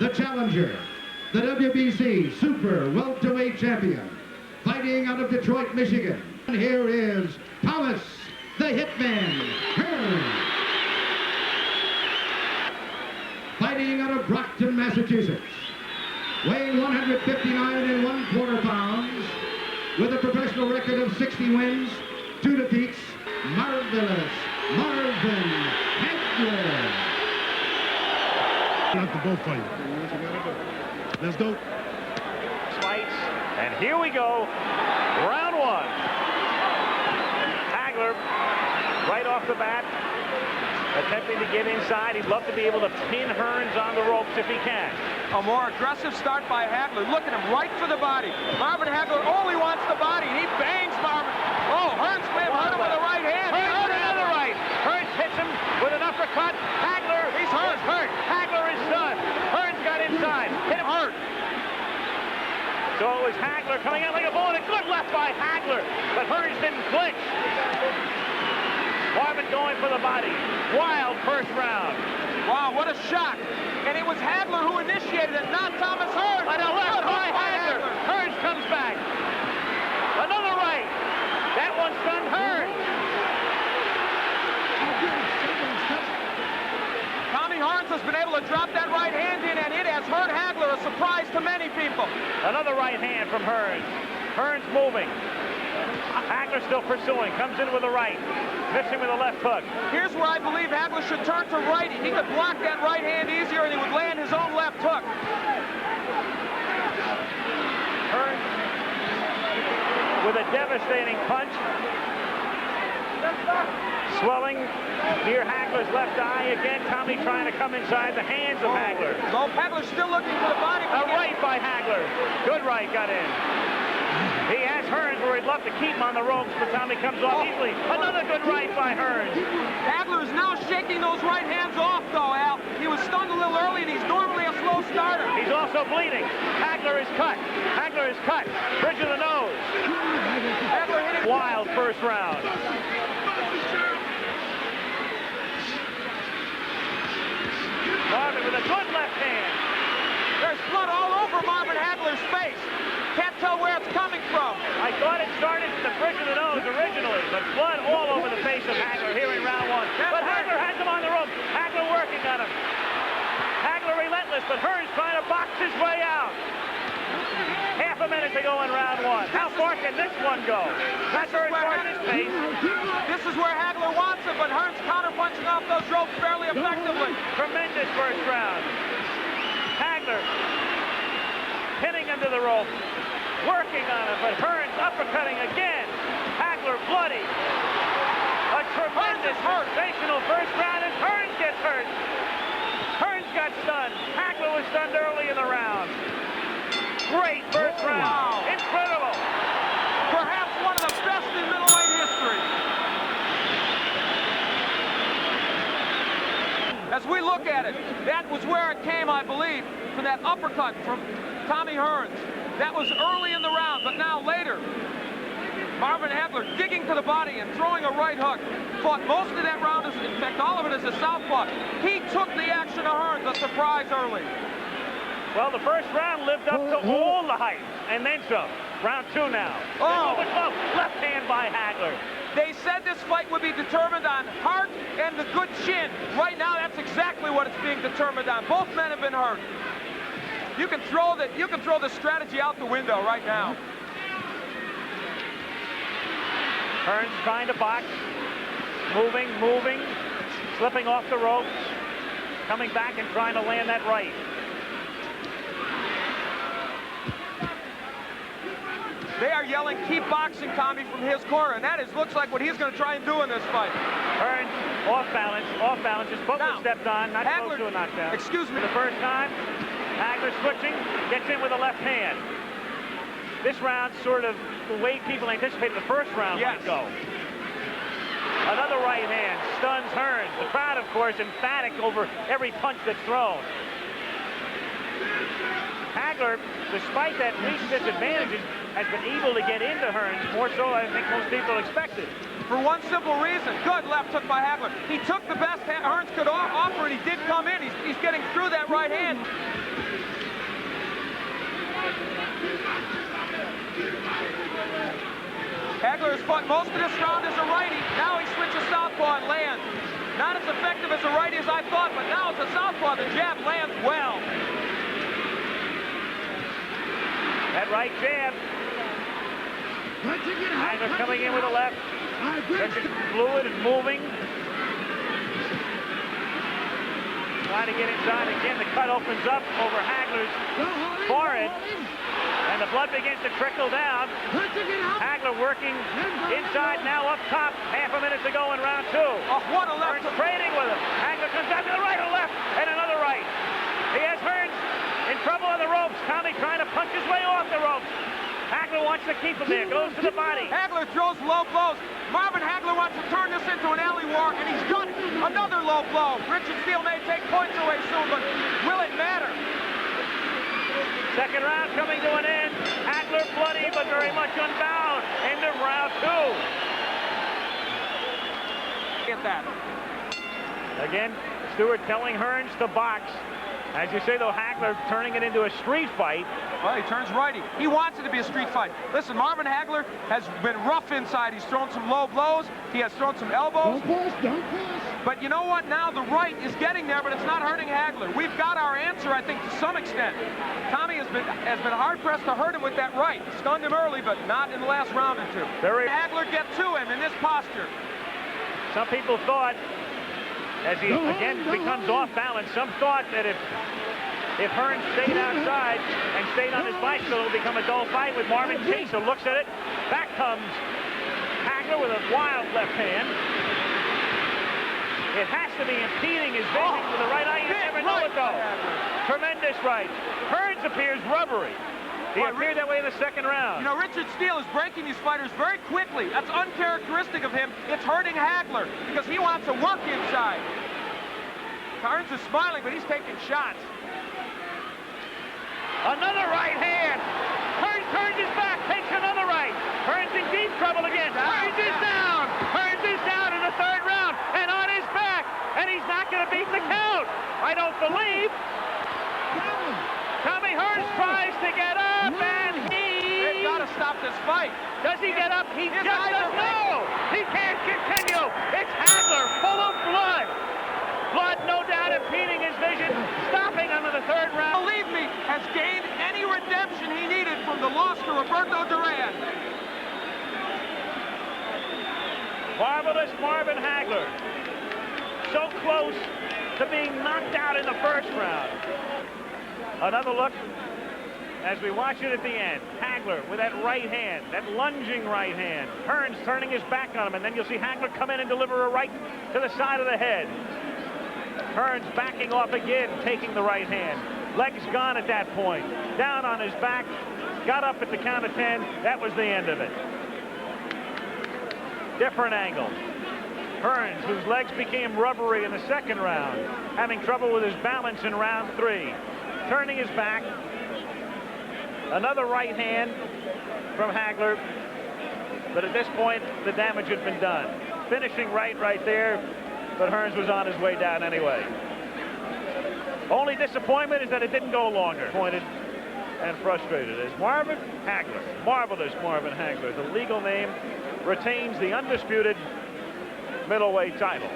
the challenger, the WBC Super Welterweight Champion, fighting out of Detroit, Michigan. And here is Thomas the Hitman Hearns. Fighting out of Brockton, Massachusetts, weighing 159 1/4 pounds, with a professional record of 60 wins, 2 defeats, Marvelous Marvin Hagler. Not the both fight. Let's go. Fights, and here we go. Round one. Hagler, right off the bat, attempting to get inside. He'd love to be able to pin Hearns on the ropes if he can. A more aggressive start by Hagler. Look at him, right for the body. Marvin Hagler only wants the body. He bangs Marvin. Oh, Hearns may have hurt him with a right hand. Hearns with another right. Hearns hits him with an uppercut. Hagler, He's hurt. hurt. Hagler is done. Hearns got inside. Hit him hurt. So it was Hagler coming out like a bull, and a good left by Hagler. But Hearns didn't flinch. Marvin going for the body. Wild first round. Wow, what a shot. And it was Hagler who initiated it, not Thomas Hearns. And a left by Hagler. Hearns comes back. Another right. That one stunned Hearns. Tommy Hearns has been able to drop that right hand in, and it has hurt Hagler, a surprise to many people. Another right hand from Hearns. Hearns moving. Hagler still pursuing. Comes in with a right. Missing with a left hook. Here's where I believe Hagler should turn to right. He could block that right hand easier, and he would land his own left hook. Hearns with a devastating punch. Swelling near Hagler's left eye. Again, Tommy trying to come inside the hands of Hagler. No, Hagler's still looking for the body. A right by Hagler. Good right got in. He has Hearns where he'd love to keep him on the ropes, but Tommy comes off easily. Another good right by Hearns. Hagler is now shaking those right hands off, though, Al. He was stunned a little early, and he's normally a slow starter. He's also bleeding. Hagler is cut. Hagler is cut. Bridge of the nose. Hagler hitting Wild first round. Marvin with a good left hand. There's blood all over Marvin Hagler's face. Can't tell where it's coming from. I thought it started at the bridge of the nose originally, but blood all over the face of Hagler here in round one. But Hagler has him on the ropes. Hagler working on him. Hagler relentless, but Hearns trying to box his way out. Half a minute to go in round one. How far can this one go? Not very far in his face. This is where Hagler wants it, but Hearns counter-punching off those ropes fairly effectively. Tremendous first round. Hagler pinning him to the rope. Working on him, but Hearns uppercutting again. Hagler bloody. A tremendous, sensational first round, and Hearns gets hurt. Hearns got stunned. Hagler was stunned early in the round. Great first round. Wow. Incredible. Perhaps one of the best in middleweight history. As we look at it, that was where it came, I believe, from that uppercut from Tommy Hearns. That was early in the round, but now later, Marvin Hagler digging to the body and throwing a right hook. Fought most of that round, in fact, all of it as a southpaw. He took the action of Hearns, a surprise early. Well, the first round lived up to all the hype, and then some. Round two now. Oh! Left hand by Hagler. They said this fight would be determined on heart and the good chin. Right now, that's exactly what it's being determined on. Both men have been hurt. You can throw the strategy out the window right now. Hearns trying to box. Moving, slipping off the ropes. Coming back and trying to land that right. They are yelling, keep boxing, Tommy, from his corner, and that looks like what he's going to try and do in this fight. Hearns off balance, just foot was stepped on, not Hagler, close to a knockdown. Excuse me. For the first time, Hagler switching, gets in with a left hand. This round sort of the way people anticipated the first round might go. Another right hand stuns Hearns. The crowd, of course, emphatic over every punch that's thrown. Hagler, despite that reach disadvantages, has been able to get into Hearns, more so I think most people expected. For one simple reason, good left hook by Hagler. He took the best Hearns could offer, and he did come in. He's getting through that right hand. Hagler has fought most of this round as a righty. Now he switches southpaw and lands. Not as effective as a righty as I thought, but now it's a southpaw. The jab lands well. That right jab. Hagler coming in with a left. Richards fluid and moving. Trying to get inside again. The cut opens up over Hagler's forehead. And the blood begins to trickle down. Hagler working inside, now up top. Half a minute to go in round 2. Oh, what a left. Hearns trading with him. Hagler comes out to the right, a left, and another right. He has Hearns in trouble on the ropes. Tommy trying to punch his way off the ropes. Hagler wants to keep him there, goes to the body. Hagler throws low blows. Marvin Hagler wants to turn this into an alley war, and he's done it. Another low blow. Richard Steele may take points away soon, but will it matter? Second round coming to an end. Hagler bloody, but very much unbound. End of round 2. Get that. Again, Stewart telling Hearns to box. As you say, though, Hagler turning it into a street fight. Well, he turns righty. He wants it to be a street fight. Listen, Marvin Hagler has been rough inside. He's thrown some low blows. He has thrown some elbows. Don't push. But you know what? Now the right is getting there, but it's not hurting Hagler. We've got our answer, I think, to some extent. Tommy has been hard-pressed to hurt him with that right. Stunned him early, but not in the last round or two. Hagler get to him in this posture. Some people thought, as he again becomes off balance, some thought that if Hearns stayed outside and stayed on his bicycle, it would become a dull fight with Marvin Chaser. Looks at it. Back comes Hagler with a wild left hand. It has to be impeding his vision with the right eye. You never know it, though. Tremendous right. Hearns appears rubbery. He appeared that way in the second round. You know, Richard Steele is breaking these fighters very quickly. That's uncharacteristic of him. It's hurting Hagler because he wants to work inside. Hearns is smiling, but he's taking shots. Another right hand. Hearns turns his back, takes another right. Hearns in deep trouble again. Hearns is down. Hearns is down in the third round and on his back. And he's not going to beat the count. I don't believe. Tommy Hearns tries to get up, and They've got to stop this fight. Does he get up? He just doesn't know. He can't continue. It's Hagler, full of blood. Blood, no doubt, impeding his vision, stopping him in the third round. Believe me, has gained any redemption he needed from the loss to Roberto Duran. Marvelous Marvin Hagler. So close to being knocked out in the first round. Another look as we watch it at the end. Hagler with that right hand, that lunging right hand. Hearns turning his back on him, and then you'll see Hagler come in and deliver a right to the side of the head. Hearns backing off again, taking the right hand. Legs gone at that point. Down on his back, got up at the count of 10. That was the end of it. Different angle. Hearns, whose legs became rubbery in the second round, having trouble with his balance in round 3. Turning his back. Another right hand from Hagler. But at this point, the damage had been done. Finishing right there, but Hearns was on his way down anyway. Only disappointment is that it didn't go longer. Pointed and frustrated as Marvin Hagler, marvelous Marvin Hagler, the legal name, retains the undisputed middleweight title.